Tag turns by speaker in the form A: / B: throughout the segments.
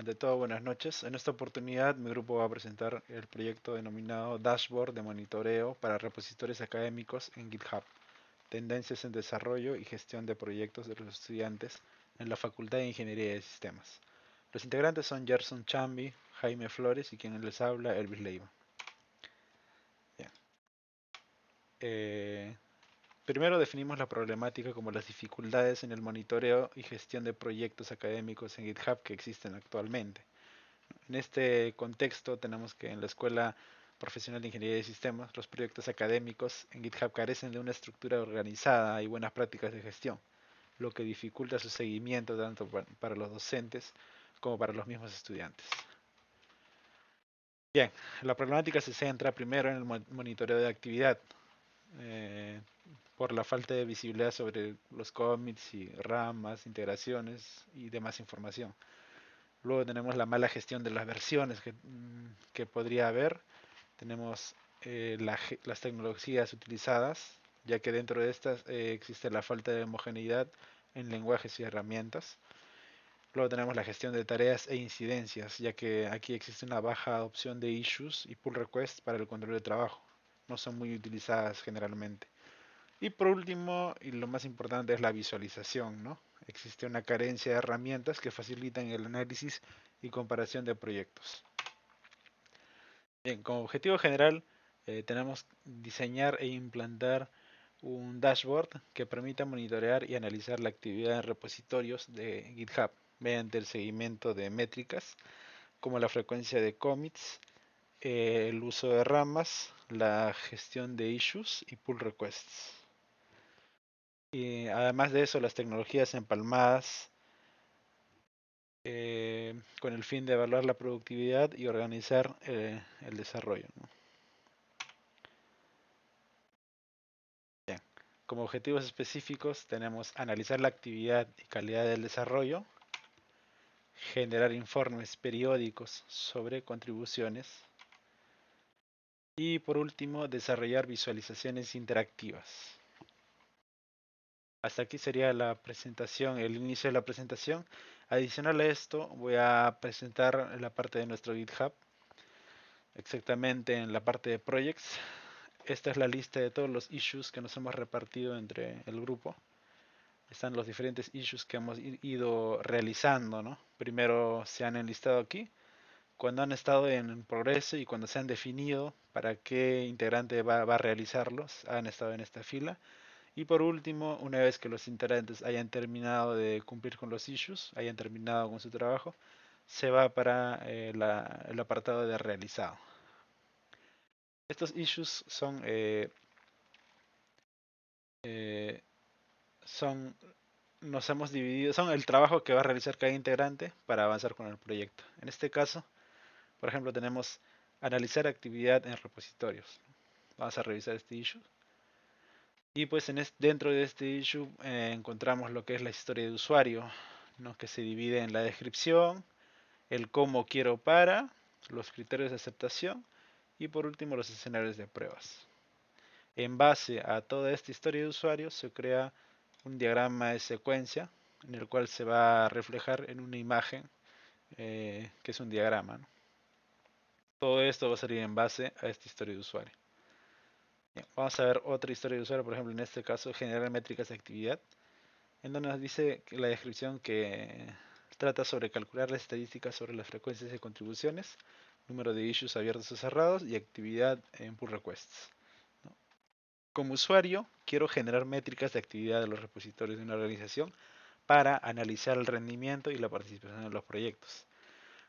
A: Ante todo, buenas noches. En esta oportunidad, mi grupo va a presentar el proyecto denominado Dashboard de monitoreo para repositorios académicos en GitHub, tendencias en desarrollo y gestión de proyectos de los estudiantes en la Facultad de Ingeniería de Sistemas. Los integrantes son Gerson Chambi, Jaime Flores y quien les habla, Elvis Leiva. Bien. Eh, Primero definimos la problemática como las dificultades en el monitoreo y gestión de proyectos académicos en GitHub que existen actualmente. En este contexto tenemos que en la Escuela Profesional de Ingeniería de Sistemas los proyectos académicos en GitHub carecen de una estructura organizada y buenas prácticas de gestión, lo que dificulta su seguimiento tanto para los docentes como para los mismos estudiantes. Bien, la problemática se centra primero en el monitoreo de actividad, eh, por la falta de visibilidad sobre los commits y ramas, integraciones y demás información. Luego tenemos la mala gestión de las versiones que podría haber. Tenemos las tecnologías utilizadas, ya que dentro de estas existe la falta de homogeneidad en lenguajes y herramientas. Luego tenemos la gestión de tareas e incidencias, ya que aquí existe una baja adopción de issues y pull requests para el control de trabajo. No son muy utilizadas generalmente. Y por último, y lo más importante, es la visualización, ¿no? Existe una carencia de herramientas que facilitan el análisis y comparación de proyectos. Bien, como objetivo general, tenemos diseñar e implantar un dashboard que permita monitorear y analizar la actividad en repositorios de GitHub mediante el seguimiento de métricas como la frecuencia de commits, el uso de ramas, la gestión de issues y pull requests. Y además de eso, las tecnologías empalmadas con el fin de evaluar la productividad y organizar el desarrollo, ¿no? Bien. Como objetivos específicos tenemos analizar la actividad y calidad del desarrollo, generar informes periódicos sobre contribuciones y por último desarrollar visualizaciones interactivas. Hasta aquí sería la presentación, el inicio de la presentación. Adicional a esto voy a presentar la parte de nuestro GitHub, exactamente en la parte de projects. Esta es la lista de todos los issues que nos hemos repartido entre el grupo. Están los diferentes issues que hemos ido realizando, ¿no? Primero se han enlistado aquí, cuando han estado en progreso y cuando se han definido para qué integrante va a realizarlos, han estado en esta fila. Y por último, una vez que los integrantes hayan terminado de cumplir con los issues, hayan terminado con su trabajo, se va para el apartado de realizado. Estos issues eh, son, nos hemos dividido, son el trabajo que va a realizar cada integrante para avanzar con el proyecto. En este caso, por ejemplo, tenemos analizar actividad en repositorios. Vamos a revisar este issue. Y pues dentro de este issue encontramos lo que es la historia de usuario, ¿no? Que se divide en la descripción, el cómo quiero para, los criterios de aceptación y por último los escenarios de pruebas. En base a toda esta historia de usuario se crea un diagrama de secuencia en el cual se va a reflejar en una imagen que es un diagrama, ¿no? Todo esto va a salir en base a esta historia de usuario. Bien, vamos a ver otra historia de usuario, por ejemplo en este caso generar métricas de actividad, en donde nos dice que la descripción que trata sobre calcular las estadísticas sobre las frecuencias de contribuciones, número de issues abiertos o cerrados y actividad en pull requests, ¿no? Como usuario, quiero generar métricas de actividad de los repositorios de una organización para analizar el rendimiento y la participación en los proyectos.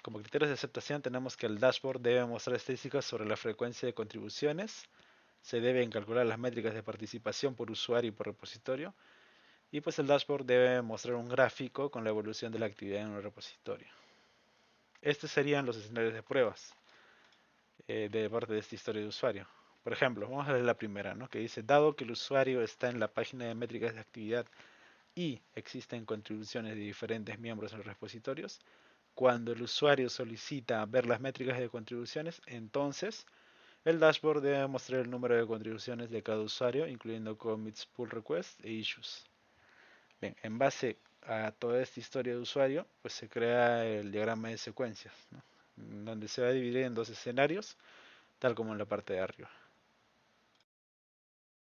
A: Como criterios de aceptación tenemos que el dashboard debe mostrar estadísticas sobre la frecuencia de contribuciones, se deben calcular las métricas de participación por usuario y por repositorio, y pues el dashboard debe mostrar un gráfico con la evolución de la actividad en el repositorio. Estos serían los escenarios de pruebas de parte de esta historia de usuario. Por ejemplo, vamos a ver la primera, ¿no? Que dice, dado que el usuario está en la página de métricas de actividad y existen contribuciones de diferentes miembros en los repositorios, cuando el usuario solicita ver las métricas de contribuciones, entonces el dashboard debe mostrar el número de contribuciones de cada usuario, incluyendo commits, pull requests e issues. Bien, en base a toda esta historia de usuario, pues se crea el diagrama de secuencias, ¿no? Donde se va a dividir en dos escenarios, tal como en la parte de arriba.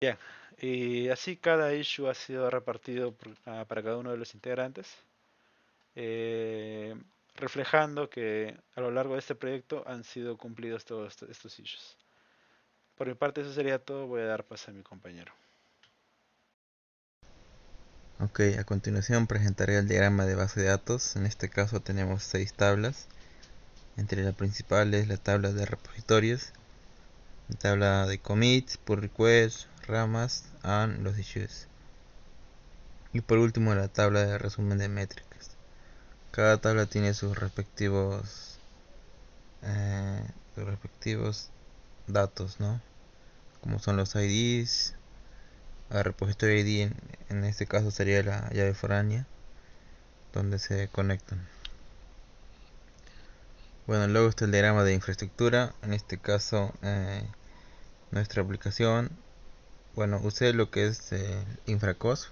A: Bien, y así cada issue ha sido repartido para cada uno de los integrantes, eh, reflejando que a lo largo de este proyecto han sido cumplidos todos estos issues. Por mi parte eso sería todo, voy a dar paso a mi compañero.
B: Ok, a continuación presentaré el diagrama de base de datos. En este caso tenemos 6 tablas. Entre las principales la tabla de repositorios, la tabla de commits, pull requests, ramas, and los issues. Y por último la tabla de resumen de métricas. Cada tabla tiene sus respectivos datos, ¿no? Como son los IDs, el repositorio ID en este caso sería la llave foránea, donde se conectan. Bueno, luego está el diagrama de infraestructura. En este caso, nuestra aplicación, bueno, usé lo que es InfraCost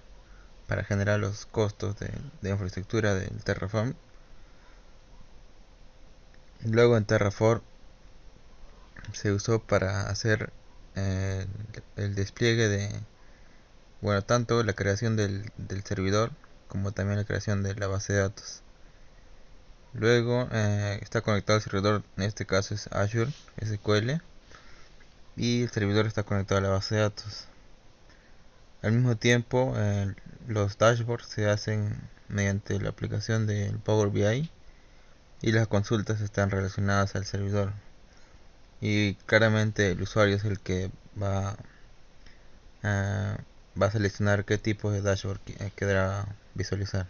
B: para generar los costos de infraestructura del Terraform. Luego en Terraform se usó para hacer eh, el despliegue bueno, tanto la creación del servidor como también la creación de la base de datos. Luego está conectado al servidor, en este caso es Azure SQL, y el servidor está conectado a la base de datos. Al mismo tiempo, los dashboards se hacen mediante la aplicación del Power BI y las consultas están relacionadas al servidor. Y claramente el usuario es el que a, va a seleccionar qué tipo de dashboard querrá visualizar.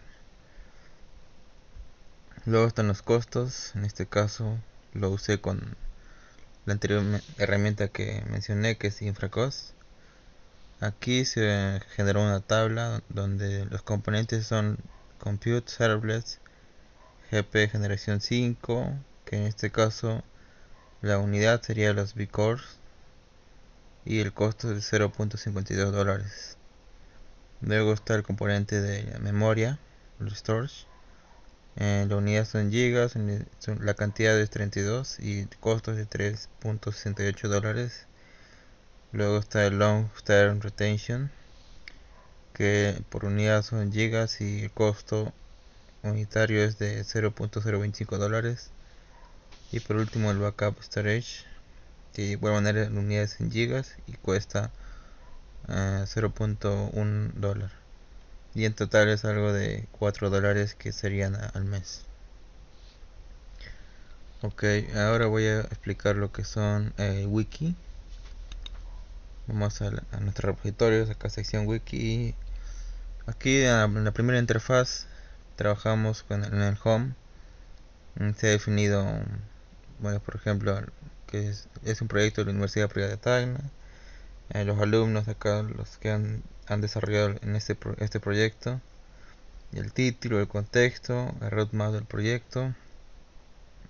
B: Luego están los costos. En este caso lo usé con la anterior herramienta que mencioné, que es InfraCost. Aquí se generó una tabla donde los componentes son Compute Servlets GP generación 5, que en este caso la unidad sería los B-Cores y el costo es de $0.52. Luego está el componente de la memoria, el storage. La unidad son gigas, la cantidad es 32 y el costo es de $3.68. Luego está el long term retention, que por unidad son gigas y el costo unitario es de $0.025. Y por último el backup storage, que de igual manera en unidades en gigas y cuesta $0.1. Y en total es algo de $4 que serían al mes. Ok, ahora voy a explicar lo que son wiki. Vamos a nuestro repositorio, acá sección wiki. Aquí en la primera interfaz trabajamos en el home. Se ha definido, bueno, por ejemplo, que es un proyecto de la Universidad Privada de Tacna. Los alumnos acá, los que han desarrollado en este proyecto, el título, el contexto, el roadmap del proyecto.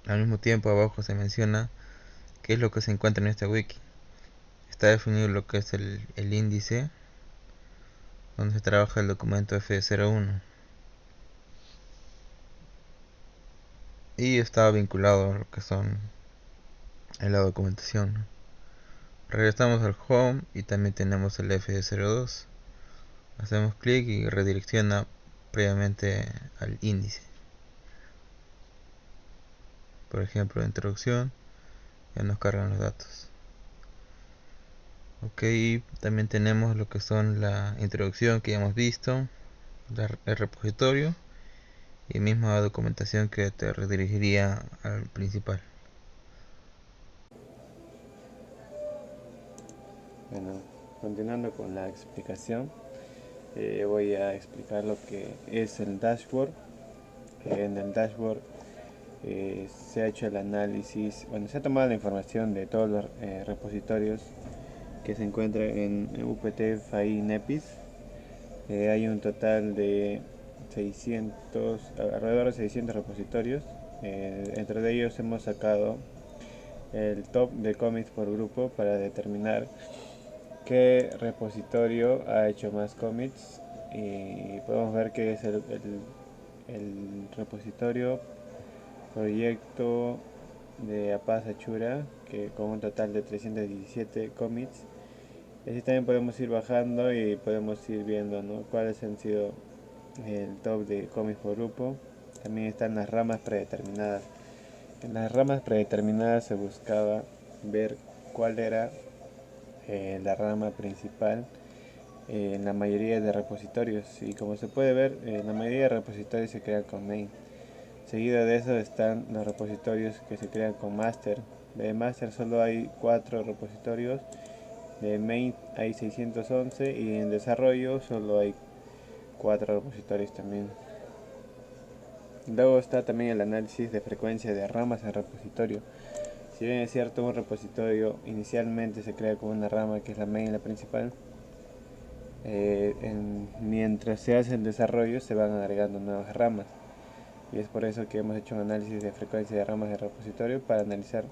B: Al mismo tiempo abajo se menciona qué es lo que se encuentra en esta wiki. Está definido lo que es el índice, donde se trabaja el documento F01. Y está vinculado a lo que son en la documentación. Regresamos al home y también tenemos el F02. Hacemos clic y redirecciona previamente al índice. Por ejemplo, introducción, ya nos cargan los datos. Ok, también tenemos lo que son la introducción que ya hemos visto, el repositorio y misma documentación que te redirigiría al principal.
C: Bueno, continuando con la explicación, voy a explicar lo que es el dashboard. En el dashboard se ha hecho el análisis, bueno, se ha tomado la información de todos los repositorios que se encuentran en UPT FAI NEPIS. Hay un total de 600, alrededor de 600 repositorios. Entre ellos hemos sacado el top de commits por grupo para determinar qué repositorio ha hecho más commits y podemos ver que es el repositorio proyecto de Apaz Achura, que con un total de 317 commits. Así también podemos ir bajando y podemos ir viendo, ¿no?, cuáles han sido el top de commits por grupo. También están las ramas predeterminadas. En las ramas predeterminadas se buscaba ver cuál era la rama principal en la mayoría de repositorios, y como se puede ver, la mayoría de repositorios se crean con main. Seguido de eso están los repositorios que se crean con master. De master solo hay 4 repositorios, de main hay 611 y en desarrollo solo hay 4 repositorios también. Luego está también el análisis de frecuencia de ramas en repositorio. Si bien es cierto, un repositorio inicialmente se crea con una rama que es la main, la principal, mientras se hace el desarrollo se van agregando nuevas ramas, y es por eso que hemos hecho un análisis de frecuencia de ramas de repositorio para analizar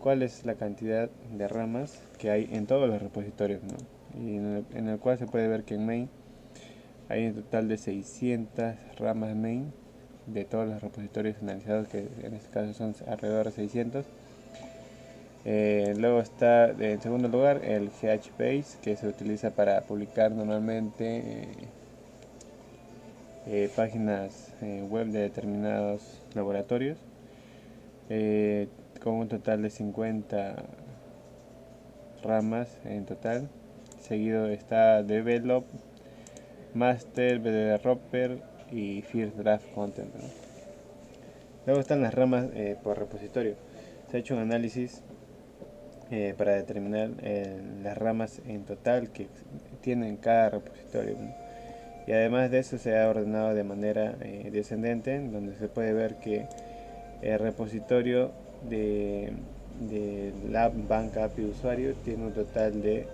C: cuál es la cantidad de ramas que hay en todos los repositorios, ¿no? Y en el cual se puede ver que en main hay un total de 600 ramas main de todos los repositorios analizados, que en este caso son alrededor de 600. Luego está en segundo lugar el GHbase, que se utiliza para publicar normalmente páginas web de determinados laboratorios, con un total de 50 ramas en total. Seguido está Develop, Master, BDD y First Draft Content, ¿no? Luego están las ramas por repositorio. Se ha hecho un análisis para determinar las ramas en total que tienen cada repositorio, ¿no? Y además de eso se ha ordenado de manera descendente, donde se puede ver que el repositorio de la banca API usuario tiene un total de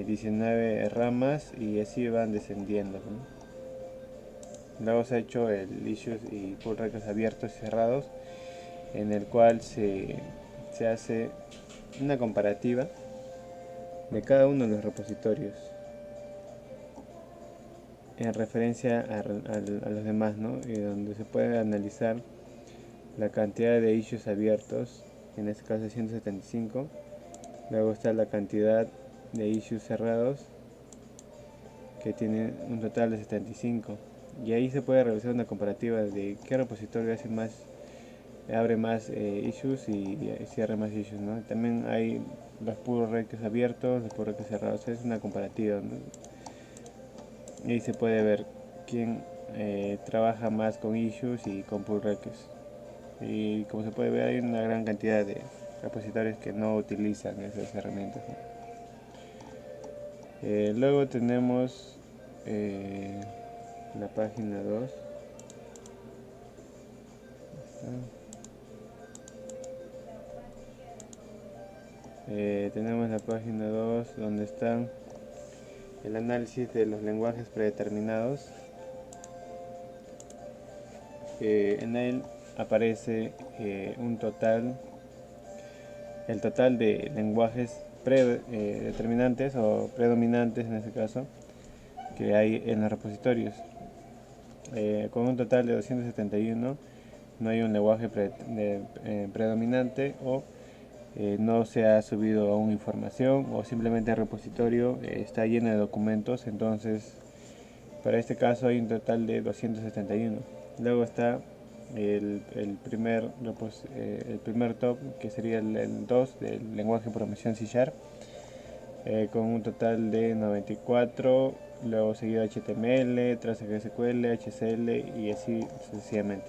C: 19 ramas, y así van descendiendo, ¿no? Luego se ha hecho el issues y pull requests abiertos y cerrados, en el cual se hace una comparativa de cada uno de los repositorios en referencia a los demás, ¿no? Y donde se puede analizar la cantidad de issues abiertos, en este caso 175. Luego está la cantidad de issues cerrados, que tiene un total de 75. Y ahí se puede realizar una comparativa de qué repositorio abre más issues y cierra más issues, ¿no? También hay los pull requests abiertos, los pull requests cerrados. Es una comparativa, ¿no? Y ahí se puede ver quién trabaja más con issues y con pull requests. Y como se puede ver, hay una gran cantidad de repositorios que no utilizan esas herramientas, ¿no? Luego tenemos la página 2. Tenemos la página 2 donde están el análisis de los lenguajes predeterminados. En él aparece el total de lenguajes determinantes o predominantes, en este caso, que hay en los repositorios. Con un total de 271 no hay un lenguaje predominante, o no se ha subido aún información, o simplemente el repositorio está lleno de documentos. Entonces, para este caso hay un total de 271. Luego está el primer top, que sería el 2 del lenguaje de programación C#, con un total de 94. Luego seguido HTML, tras SQL, HCL y así sucesivamente.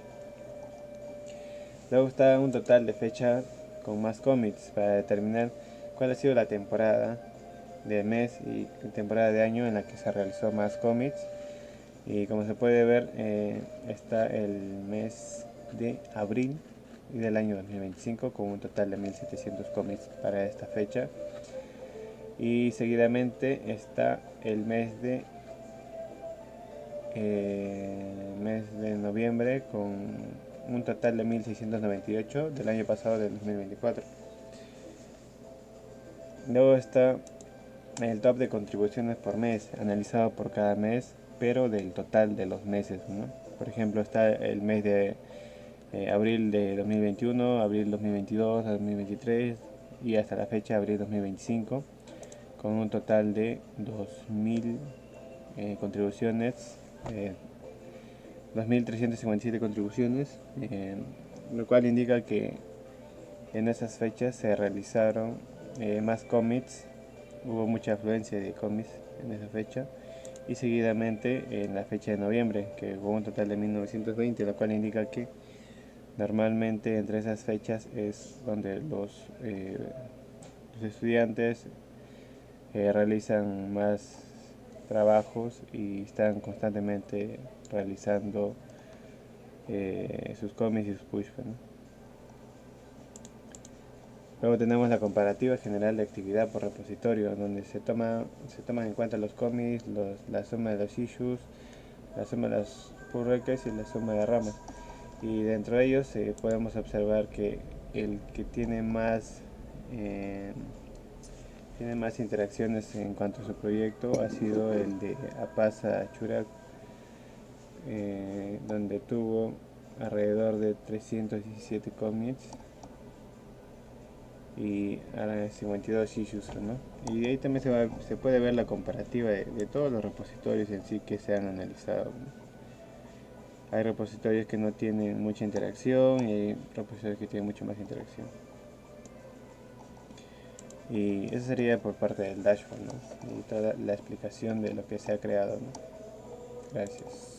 C: Luego está un total de fecha con más commits, para determinar cuál ha sido la temporada de mes y temporada de año en la que se realizó más commits. Y como se puede ver, está el mes de abril y del año 2025 con un total de 1700 commits para esta fecha. Y seguidamente está el mes de noviembre con un total de 1698 del año pasado, del 2024. Luego está el top de contribuciones por mes, analizado por cada mes, pero del total de los meses, ¿no? Por ejemplo, está el mes de abril de 2021, abril 2022, 2023 y hasta la fecha abril 2025, con un total de 2.000 contribuciones, 2.357 contribuciones, lo cual indica que en esas fechas se realizaron más cómics, hubo mucha afluencia de cómics en esa fecha, y seguidamente en la fecha de noviembre, que hubo un total de 1920, lo cual indica que normalmente entre esas fechas es donde los estudiantes realizan más trabajos y están constantemente realizando sus cómics y sus push, ¿no? Luego tenemos la comparativa general de actividad por repositorio, donde se toman en cuenta los cómics, la suma de los issues, la suma de las pull requests y la suma de ramas. Y dentro de ellos podemos observar que el que tiene más interacciones en cuanto a su proyecto ha sido el de Apasa Churak, donde tuvo alrededor de 317 cómics y 52 issues, ¿no? Y ahí también se puede ver la comparativa de todos los repositorios en sí que se han analizado, ¿no? Hay repositorios que no tienen mucha interacción y hay repositorios que tienen mucha más interacción. Y eso sería por parte del dashboard, ¿no? Y toda la explicación de lo que se ha creado, ¿no? Gracias.